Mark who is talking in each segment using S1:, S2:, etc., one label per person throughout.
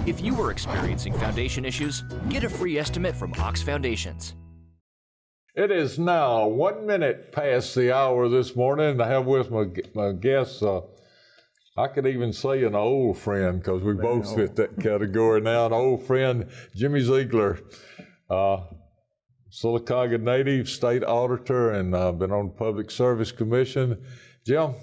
S1: If you are experiencing foundation issues, get a free estimate from Ox Foundations.
S2: It is now 1 minute past the hour this morning, and I have with my guest, I could even say an old friend, because we both fit that category now, an old friend, Jimmy Zeigler, Sylacauga native, state auditor, and been on the Public Service Commission. Jim,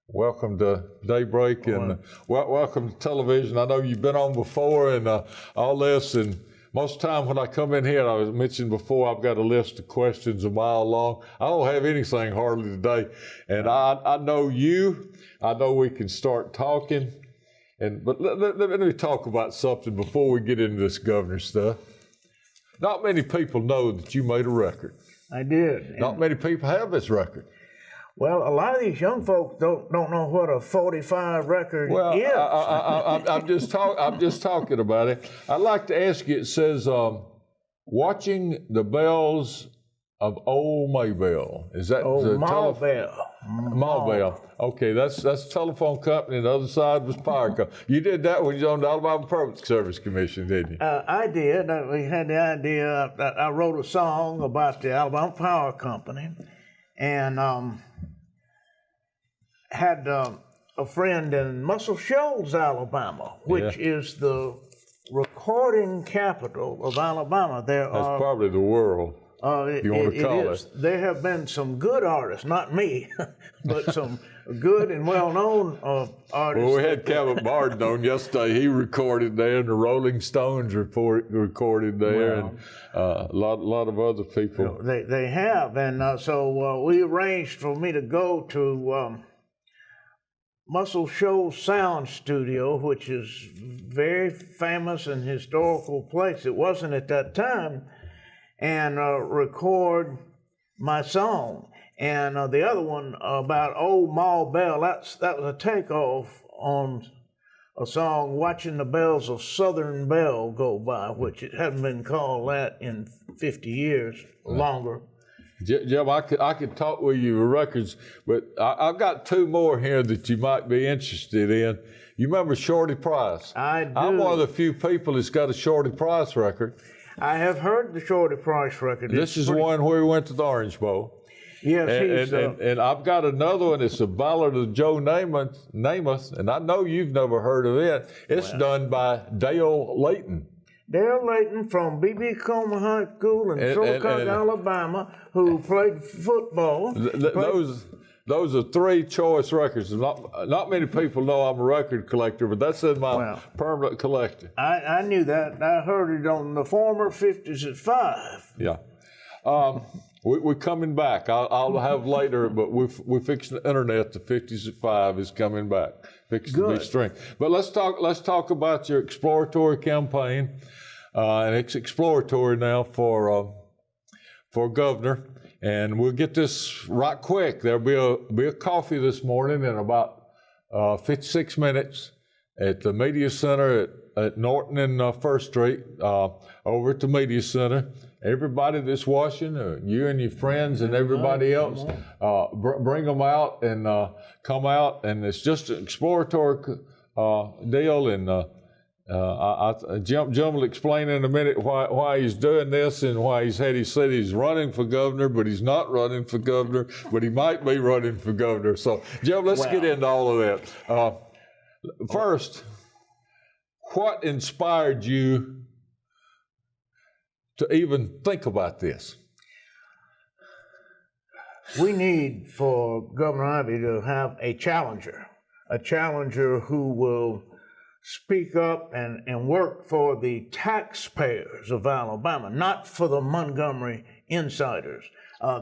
S2: welcome to Daybreak, and welcome to television. I know you've been on before and all this, and most of the time when I come in here, and I was mentioned before, I've got a list of questions a mile long. I don't have anything hardly today, and I know you. I know we can start talking, but let me talk about something before we get into this governor stuff. Not many people know that you made a record.
S3: I did.
S2: Not many people have this record.
S3: Well, a lot of these young folks don't know what a 45 record is.
S2: I'm just talking about it. I'd like to ask you. It says, "Watching the bells of Old Maybell." Is that the Maybell? Okay, that's a telephone company, and the other side was power company. You did that when you was on the Alabama Public Service Commission, didn't you?
S3: I did. We had the idea. I wrote a song about the Alabama Power Company, and had a friend in Muscle Shoals, Alabama, which is the recording capital of Alabama.
S2: That's probably the world. You want to call it.
S3: There have been some good artists, not me, but some good and well-known artists.
S2: Well, we had Cabot Barden on yesterday. He recorded there, and the Rolling Stones recorded there, and a lot of other people.
S3: They have, and so we arranged for me to go to Muscle Shoals Sound Studio, which is very famous and historical place. It wasn't at that time. And record my song. And the other one about Old Maybell, that was a takeoff on a song, Watching the Bells of Southern Belle Go By, which it hadn't been called that in 50 years, longer.
S2: Jim, I could talk with you with records, but I've got two more here that you might be interested in. You remember Shorty Price?
S3: I do.
S2: I'm one of the few people that's got a Shorty Price record.
S3: I have heard the Shorty Price record.
S2: This is one where we went to the Orange Bowl.
S3: Yes,
S2: and I've got another one. It's a ballad of Joe Namath, and I know you've never heard of it. It's done by Dale Layton.
S3: Dale Layton from B.B. Comer High School in Sylacauga, Alabama, who played football.
S2: Those are three choice records. Not many people know I'm a record collector, but that's in my permanent collection.
S3: I knew that. I heard it on the former 50s at 5.
S2: Yeah. We're coming back. I'll have later, but we're fixing the internet. The 50s at 5 is coming back. Fixing to be streamed. But let's talk about your exploratory campaign. And it's exploratory now for governor. And we'll get this right quick. There'll be a coffee this morning in about 56 minutes at the Media Center at Norton and First Street, over at the Media Center. Everybody that's watching, you and your friends and everybody else, bring them out and come out. And it's just an exploratory deal. And Jim will explain in a minute why he's doing this and why he said he's running for governor, but he's not running for governor, but he might be running for governor. So, Jim, let's get into all of that. First, what inspired you to even think about this?
S3: We need for Governor Ivey to have a challenger who will speak up and work for the taxpayers of Alabama, not for the Montgomery insiders.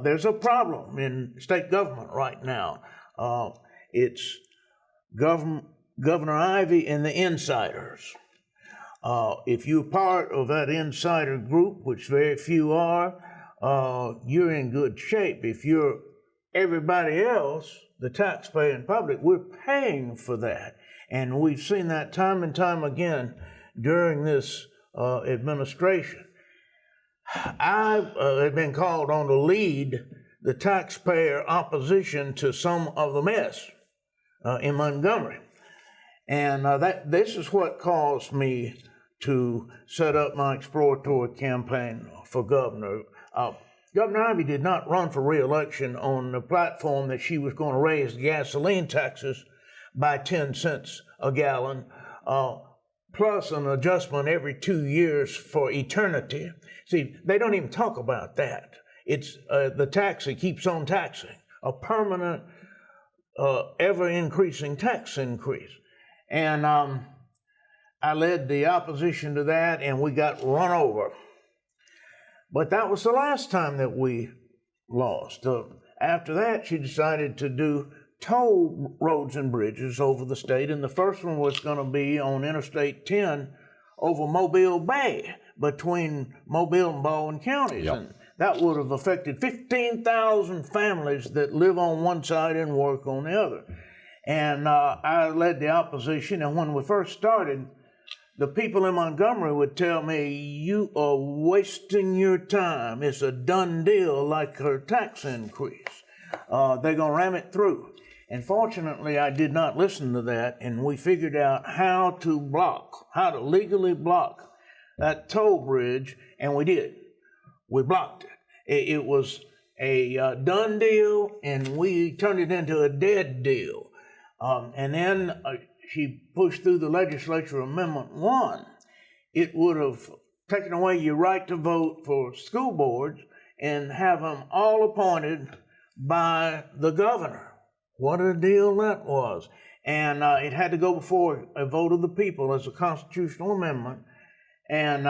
S3: There's a problem in state government right now. It's Governor Ivey and the insiders. If you're part of that insider group, which very few are, you're in good shape. If you're everybody else, the taxpaying public, we're paying for that. And we've seen that time and time again during this administration. I've been called on to lead the taxpayer opposition to some of the mess in Montgomery. And this is what caused me to set up my exploratory campaign for governor. Governor Ivey did not run for re-election on the platform that she was going to raise gasoline taxes by 10 cents a gallon, plus an adjustment every 2 years for eternity. See, they don't even talk about that. It's the tax that keeps on taxing, a permanent, ever-increasing tax increase. And I led the opposition to that, and we got run over. But that was the last time that we lost. After that, she decided to do toll roads and bridges over the state, and the first one was going to be on Interstate 10 over Mobile Bay, between Mobile and Baldwin counties.
S2: Yep.
S3: And that would have affected 15,000 families that live on one side and work on the other. And I led the opposition, and when we first started, the people in Montgomery would tell me, "You are wasting your time. It's a done deal like her tax increase. They're going to ram it through." And fortunately, I did not listen to that, and we figured out how to legally block that toll bridge, and we did. We blocked it. It was a done deal, and we turned it into a dead deal. And then she pushed through the legislature Amendment 1. It would have taken away your right to vote for school boards and have them all appointed by the governor. What a deal that was. And it had to go before a vote of the people as a constitutional amendment. And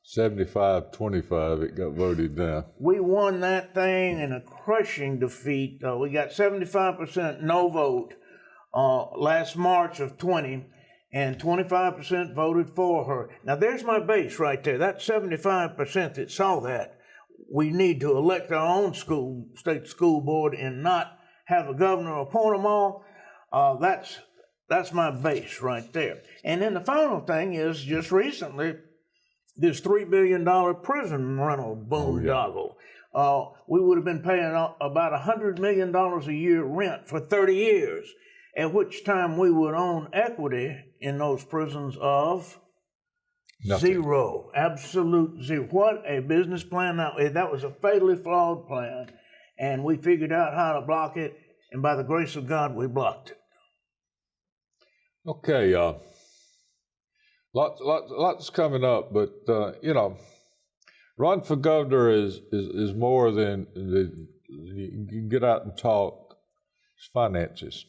S2: 75-25, it got voted down.
S3: we won that thing in a crushing defeat. We got 75% no vote last March of 20, and 25% voted for her. Now there's my base right there. That 75% that saw that. We need to elect our own state school board and not have a governor appoint them all. That's my base right there. And then the final thing is, just recently, this $3 billion prison rental boondoggle. We would have been paying about $100 million a year rent for 30 years, at which time we would own equity in those prisons of
S2: Nothing.
S3: zero, absolute zero. What a business plan. That was a fatally flawed plan, and we figured out how to block it, and by the grace of God, we blocked it.
S2: Okay, lots coming up, but run for governor is more than you can get out and talk. It's finances.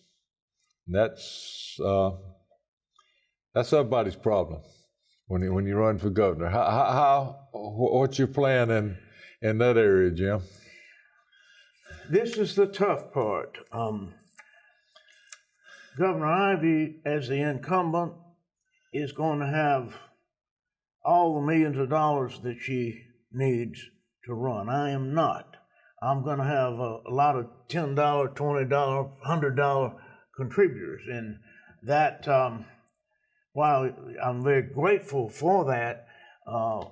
S2: And that's everybody's problem when you run for governor. What's your plan in that area, Jim?
S3: This is the tough part. Governor Ivey, as the incumbent, is going to have all the millions of dollars that she needs to run. I am not. I'm going to have a lot of $10, $20, $100 contributors, and that, while I'm very grateful for that,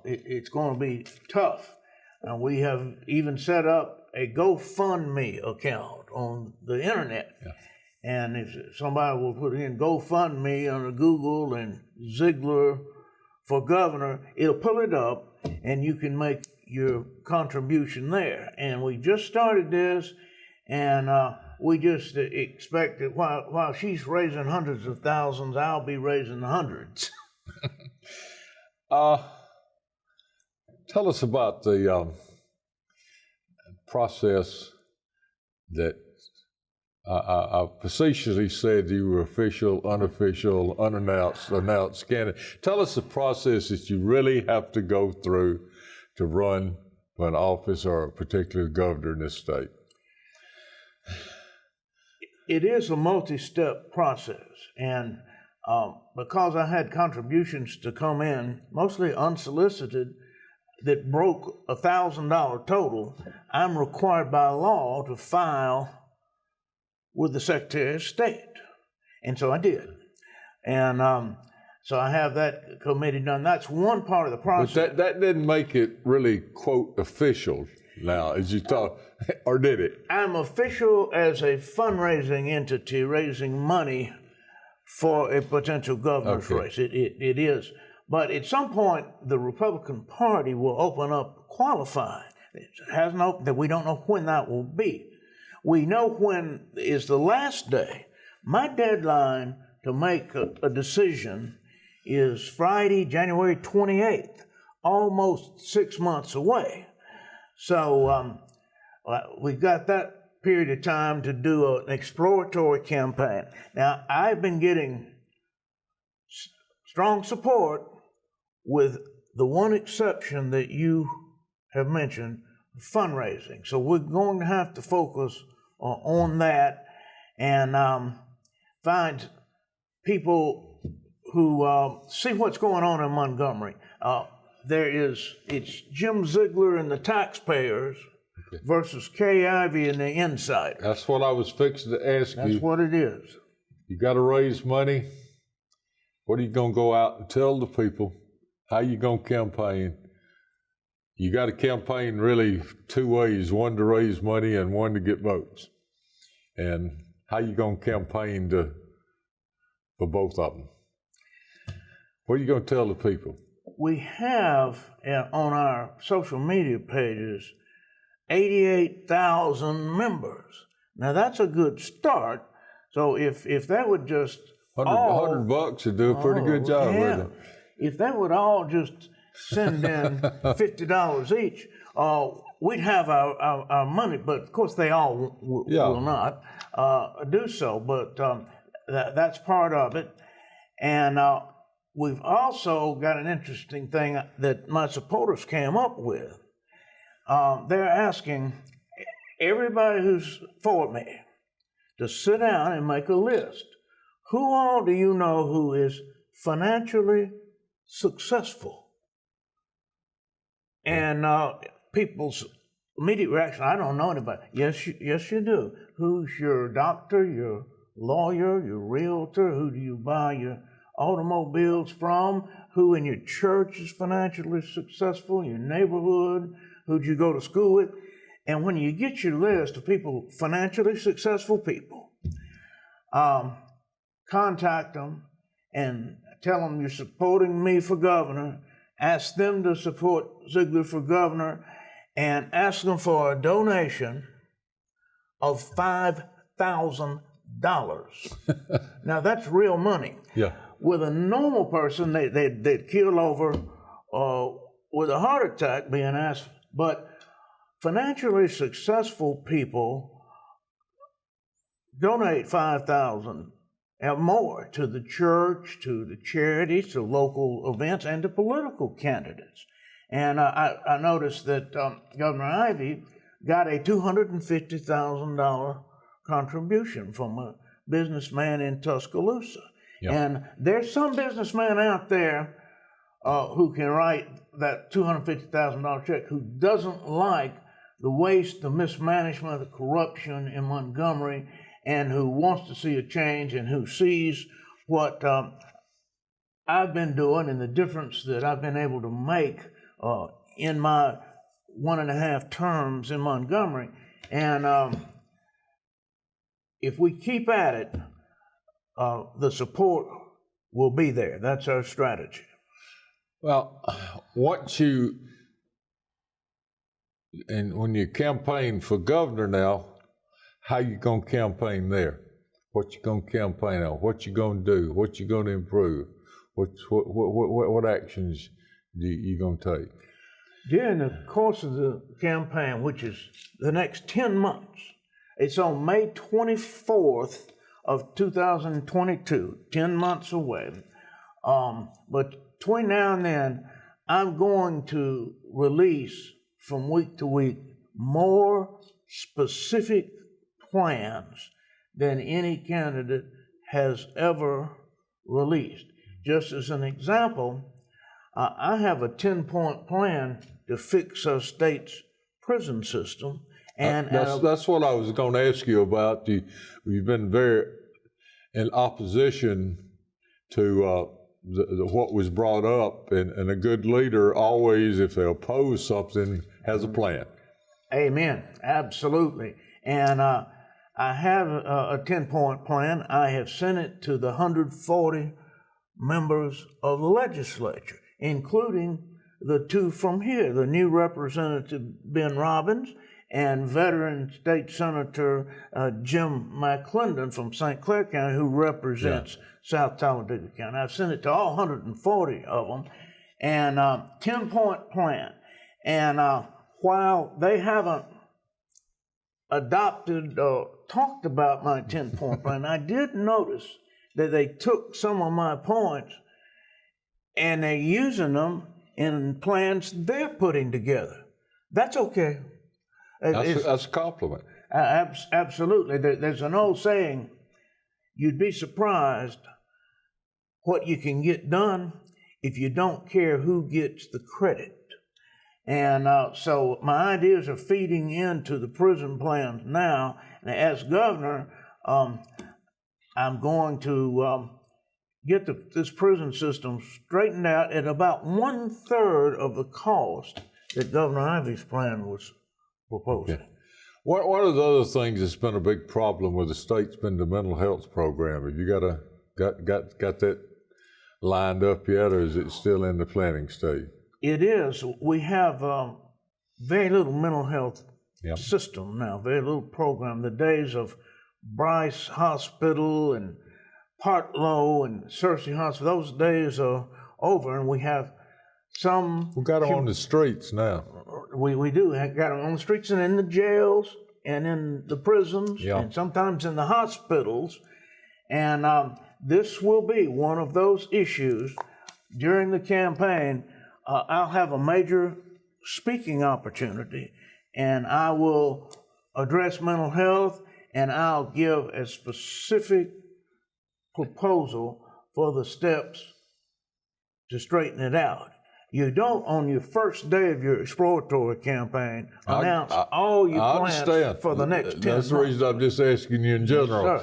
S3: it's going to be tough. And we have even set up a GoFundMe account on the internet. Yeah. And if somebody will put in GoFundMe under Google and Zeigler for governor, it'll pull it up and you can make your contribution there. And we just started this, and we just expect that while she's raising hundreds of thousands, I'll be raising hundreds.
S2: Tell us about the process that I facetiously said you were official, unofficial, unannounced, announced candidate. Tell us the process that you really have to go through to run for an office or a particular governor in this state.
S3: It is a multi-step process, and because I had contributions to come in, mostly unsolicited, that broke $1,000 total, I'm required by law to file with the Secretary of State. And so I did. And so I have that committee done. That's one part of the process.
S2: But that didn't make it really, quote, official now, as you thought, or did it?
S3: I'm official as a fundraising entity raising money for a potential governor's race. It is. But at some point, the Republican Party will open up qualifying. It hasn't opened, that we don't know when that will be. We know when is the last day. My deadline to make a decision is Friday, January 28th, almost 6 months away. So we've got that period of time to do an exploratory campaign. Now, I've been getting strong support with the one exception that you have mentioned, fundraising. So we're going to have to focus on that and find people who see what's going on in Montgomery. It's Jim Zeigler and the taxpayers versus Kay Ivey and the insider.
S2: That's what I was fixing to ask you.
S3: That's what it is.
S2: You got to raise money. What are you going to go out and tell the people? How you going to campaign? You got to campaign really two ways, one to raise money and one to get votes. And how you going to campaign for both of them? What are you going to tell the people?
S3: We have on our social media pages 88,000 members. Now that's a good start. So if that would just
S2: $100 would do a pretty good job with it.
S3: If they would all just send in $50 each, we'd have our money. But of course, they all will not do so. But that's part of it. And we've also got an interesting thing that my supporters came up with. They're asking everybody who's for me to sit down and make a list. Who all do you know who is financially successful? And people's immediate reaction, I don't know anybody. Yes, you do. Who's your doctor, your lawyer, your realtor? Who do you buy your automobiles from? Who in your church is financially successful? Your neighborhood? Who'd you go to school with? And when you get your list of people, financially successful people, contact them and tell them you're supporting me for governor. Ask them to support Zeigler for governor and ask them for a donation of $5,000. Now that's real money.
S2: Yeah.
S3: With a normal person, they'd keel over with a heart attack being asked. But financially successful people donate $5,000 and more to the church, to the charities, to local events, and to political candidates. And I noticed that Governor Ivey got a $250,000 contribution from a businessman in Tuscaloosa. Yep. And there's some businessman out there who can write that $250,000 check who doesn't like the waste, the mismanagement, the corruption in Montgomery, and who wants to see a change and who sees what I've been doing and the difference that I've been able to make in my 1.5 terms in Montgomery. And if we keep at it, the support will be there. That's our strategy.
S2: Well, when you campaign for governor now, how you gonna campaign there? What you gonna campaign on? What you gonna do? What you gonna improve? What actions you gonna take?
S3: During the course of the campaign, which is the next 10 months, it's on May 24th of 2022, 10 months away. But between now and then, I'm going to release from week to week more specific plans than any candidate has ever released. Just as an example, I have a 10-point plan to fix our state's prison system. And
S2: that's what I was going to ask you about. You've been very in opposition to what was brought up, and a good leader always, if they oppose something, has a plan.
S3: Amen. Absolutely. And I have a 10-point plan. I have sent it to the 140 members of the legislature, including the two from here, the new Representative Ben Robbins and veteran State Senator Jim McClendon from St. Clair County, who represents South Talladega County. I've sent it to all 140 of them, and 10-point plan. And while they haven't adopted or talked about my 10-point plan, I did notice that they took some of my points and they're using them in plans they're putting together. That's okay.
S2: That's a compliment.
S3: Absolutely. There's an old saying, you'd be surprised what you can get done if you don't care who gets the credit. And so my ideas are feeding into the prison plans now. And as governor, I'm going to get this prison system straightened out at about 1/3 of the cost that Governor Ivey's plan was proposing.
S2: Yeah. One of the other things that's been a big problem with the state's been the mental health program. Have you got that lined up yet, or is it still in the planning stage?
S3: It is. We have very little mental health system now, very little program. The days of Bryce Hospital and Partlow and Searcy Hospital, those days are over, and we have some...
S2: We got them on the streets now.
S3: We do. Got them on the streets and in the jails and in the prisons and sometimes in the hospitals. And this will be one of those issues during the campaign. I'll have a major speaking opportunity, and I will address mental health, and I'll give a specific proposal for the steps to straighten it out. You don't, on your first day of your exploratory campaign, announce all your plans for the next 10 months.
S2: That's the reason I'm just asking you in general.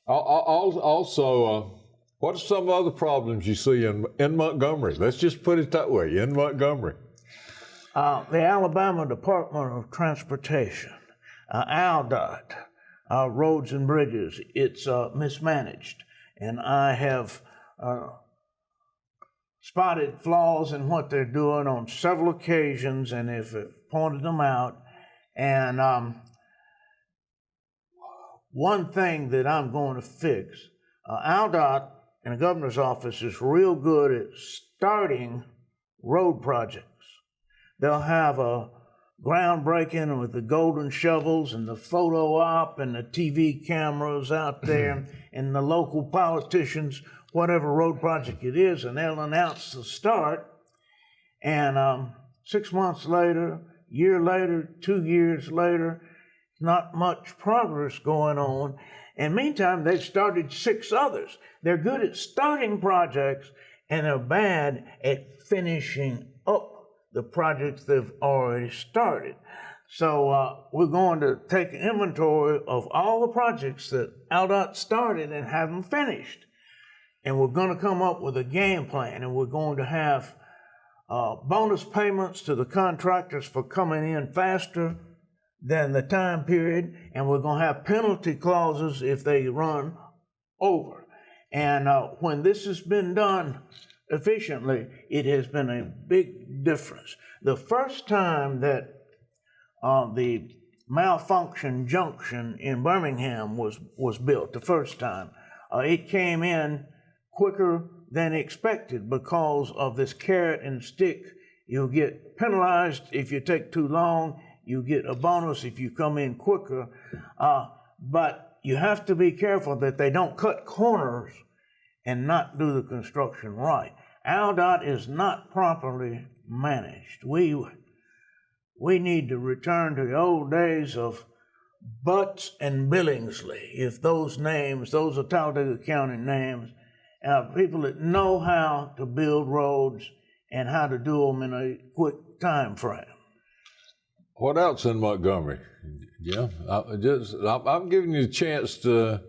S2: Also, what are some other problems you see in Montgomery? Let's just put it that way, in Montgomery.
S3: The Alabama Department of Transportation, ALDOT, roads and bridges, it's mismanaged. And I have spotted flaws in what they're doing on several occasions, and have pointed them out. And one thing that I'm going to fix, ALDOT in the governor's office is real good at starting road projects. They'll have a groundbreaking with the golden shovels and the photo op and the TV cameras out there and the local politicians, whatever road project it is, and they'll announce the start. And 6 months later, year later, 2 years later, not much progress going on. And meantime, they've started 6 others. They're good at starting projects, and they're bad at finishing up the projects they've already started. So we're going to take an inventory of all the projects that ALDOT started and have them finished. And we're going to come up with a game plan, and we're going to have bonus payments to the contractors for coming in faster than the time period, and we're going to have penalty clauses if they run over. And when this has been done efficiently, it has been a big difference. The first time that the malfunction junction in Birmingham was built, the first time, it came in quicker than expected because of this carrot and stick. You'll get penalized if you take too long. You get a bonus if you come in quicker. But you have to be careful that they don't cut corners and not do the construction right. ALDOT is not properly managed. We need to return to the old days of Butts and Billingsley. If those names, those are Talladega County names, people that know how to build roads and how to do them in a quick time frame.
S2: What else in Montgomery? Yeah, I'm giving you a chance to,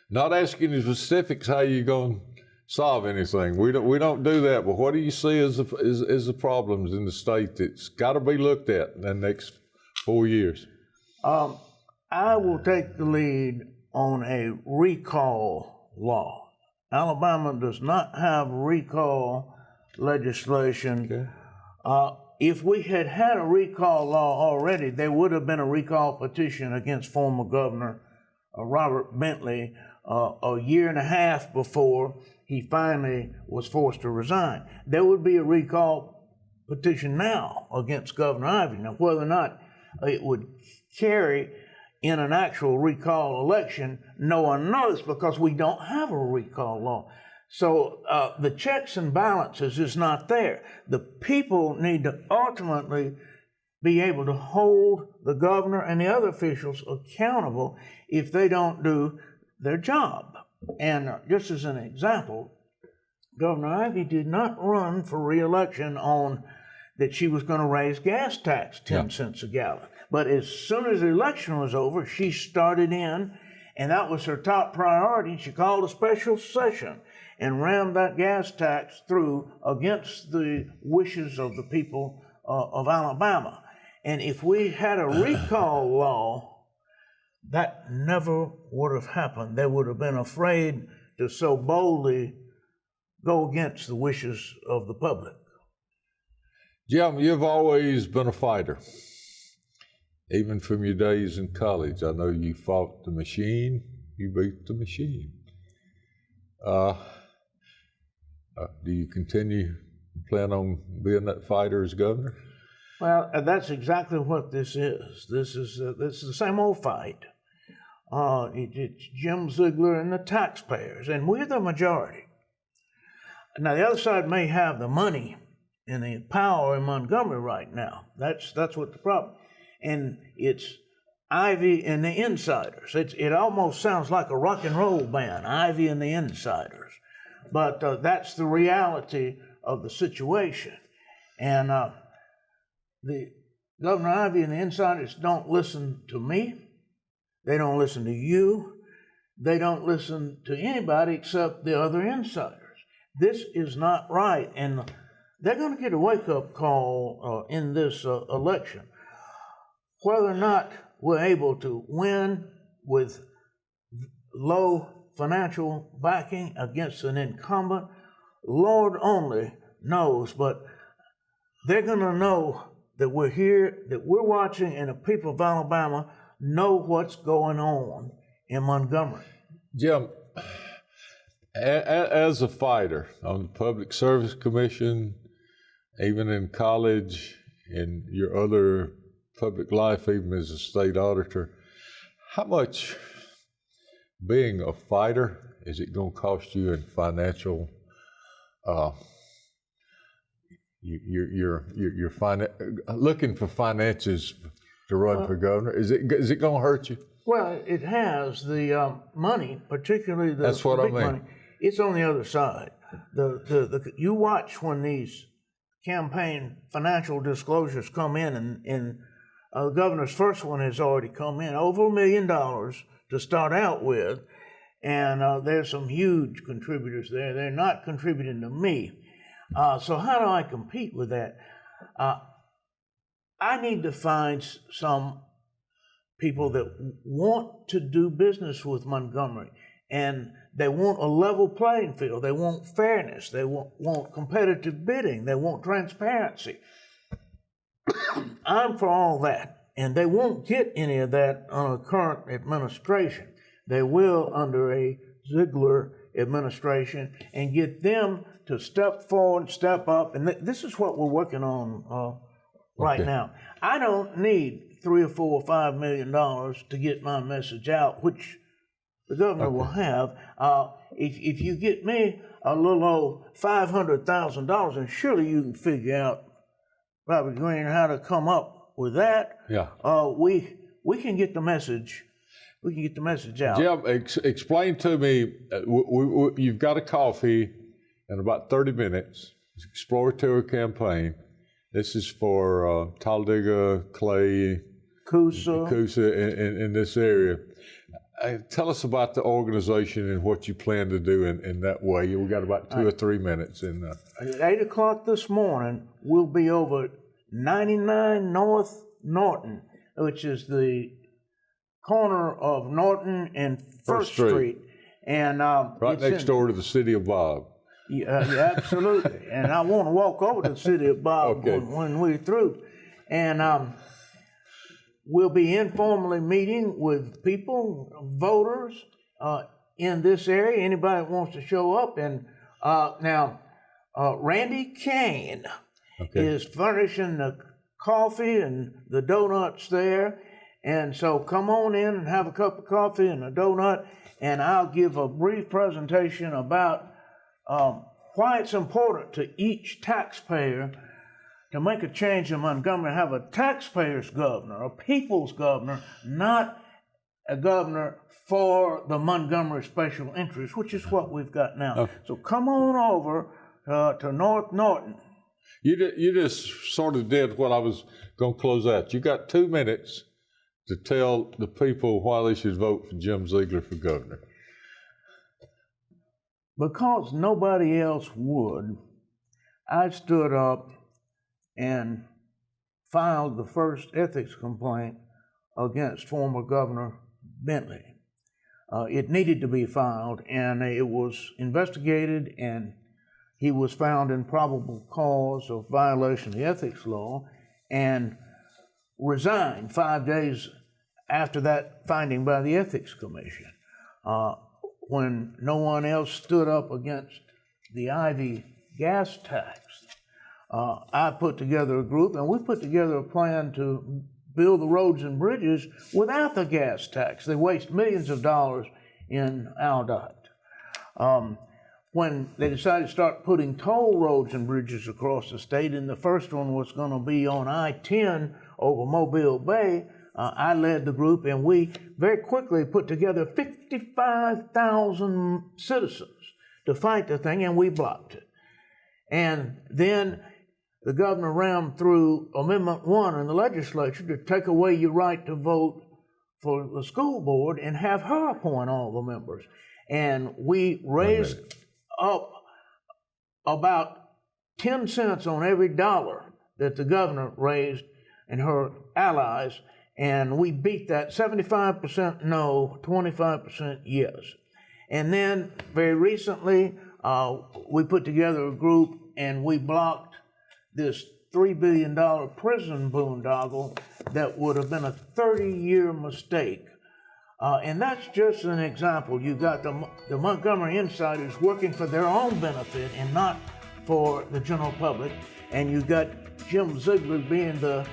S2: not asking you specifics how you're going to solve anything. We don't do that. But what do you see as the problems in the state that's got to be looked at in the next 4 years?
S3: I will take the lead on a recall law. Alabama does not have recall legislation.
S2: Okay.
S3: If we had had a recall law already, there would have been a recall petition against former Governor Robert Bentley a year and a half before he finally was forced to resign. There would be a recall petition now against Governor Ivey. Now, whether or not it would carry in an actual recall election, no one knows, because we don't have a recall law. So the checks and balances is not there. The people need to ultimately be able to hold the governor and the other officials accountable if they don't do their job. And just as an example, Governor Ivey did not run for re-election on that she was going to raise gas tax 10 cents a gallon. But as soon as the election was over, she started in, and that was her top priority. She called a special session and rammed that gas tax through against the wishes of the people of Alabama. And if we had a recall law, that never would have happened. They would have been afraid to so boldly go against the wishes of the public.
S2: Jim, you've always been a fighter, even from your days in college. I know you fought the machine, you beat the machine. Do you plan on being that fighter as governor?
S3: Well, that's exactly what this is. This is the same old fight. It's Jim Zeigler and the taxpayers, and we're the majority. Now, the other side may have the money and the power in Montgomery right now. That's what the problem. And it's Ivy and the insiders. It almost sounds like a rock and roll band, Ivy and the insiders. But that's the reality of the situation. And the Governor Ivy and the insiders don't listen to me. They don't listen to you. They don't listen to anybody except the other insiders. This is not right. And they're going to get a wake-up call in this election. Whether or not we're able to win with low financial backing against an incumbent, Lord only knows, but they're going to know that we're here, that we're watching, and the people of Alabama know what's going on in Montgomery.
S2: Jim, as a fighter on the Public Service Commission, even in college, in your other public life, even as a state auditor, how much being a fighter is it going to cost you in financial? You're looking for finances to run for governor. Is it going to hurt you?
S3: Well, it has. The money, particularly the
S2: That's what
S3: big
S2: I mean.
S3: money, it's on the other side. You watch when these campaign financial disclosures come in, and the governor's first one has already come in, over $1 million to start out with, and there's some huge contributors there. They're not contributing to me. So how do I compete with that? I need to find some people that want to do business with Montgomery, and they want a level playing field. They want fairness. They want competitive bidding. They want transparency. I'm for all that, and they won't get any of that on a current administration. They will under a Zeigler administration, and get them to step forward, step up, and this is what we're working on right now. I don't need $3 or $4 or $5 million to get my message out, which the governor will have. If you get me a little old $500,000, and surely you can figure out, Robert Green, how to come up with that.
S2: Yeah.
S3: We can get the message. We can get the message out.
S2: Jim, explain to me. You've got a coffee in about 30 minutes. It's an exploratory campaign. This is for Talladega, Clay,
S3: Coosa
S2: in this area. Tell us about the organization and what you plan to do in that way. We've got about 2 or 3 minutes.
S3: At 8 o'clock this morning, we'll be over 99 North Norton, which is the corner of Norton and First Street. And
S2: Right next door to the City of Bob.
S3: Yeah, absolutely. And I want to walk over to the City of Bob when we're through. And we'll be informally meeting with people, voters in this area, anybody that wants to show up. And now, Randy Kane is furnishing the coffee and the donuts there. And so come on in and have a cup of coffee and a donut, and I'll give a brief presentation about why it's important to each taxpayer to make a change in Montgomery, have a taxpayer's governor, a people's governor, not a governor for the Montgomery special interest, which is what we've got now. So come on over to North Norton.
S2: You just sort of did what I was going to close out. You got 2 minutes to tell the people why they should vote for Jim Zeigler for governor.
S3: Because nobody else would, I stood up and filed the first ethics complaint against former Governor Bentley. It needed to be filed, and it was investigated, and he was found in probable cause of violation of the ethics law and resigned 5 days after that finding by the Ethics Commission. When no one else stood up against the Ivy gas tax, I put together a group, and we put together a plan to build the roads and bridges without the gas tax. They waste millions of dollars in ALDOT. When they decided to start putting toll roads and bridges across the state, and the first one was going to be on I-10 over Mobile Bay, I led the group, and we very quickly put together 55,000 citizens to fight the thing, and we blocked it. And then the governor rammed through Amendment 1 in the legislature to take away your right to vote for the school board and have her appoint all the members. And we raised up about 10 cents on every dollar that the governor raised and her allies, and we beat that 75% no, 25% yes. And then very recently, we put together a group and we blocked this $3 billion prison boondoggle that would have been a 30-year mistake. And that's just an example. You got the Montgomery insiders working for their own benefit and not for the general public. And you got Jim Zeigler being the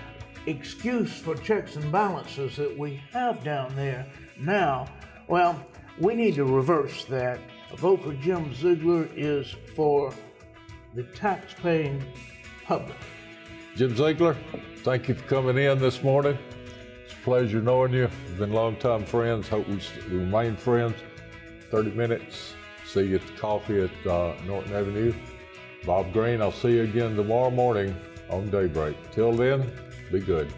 S3: excuse for checks and balances that we have down there now. Well, we need to reverse that. A vote for Jim Zeigler is for the tax-paying public.
S2: Jim Zeigler, thank you for coming in this morning. It's a pleasure knowing you. We've been longtime friends. Hope we remain friends. 30 minutes. See you at the coffee at Norton Avenue. Bob Green, I'll see you again tomorrow morning on Daybreak. Till then, be good.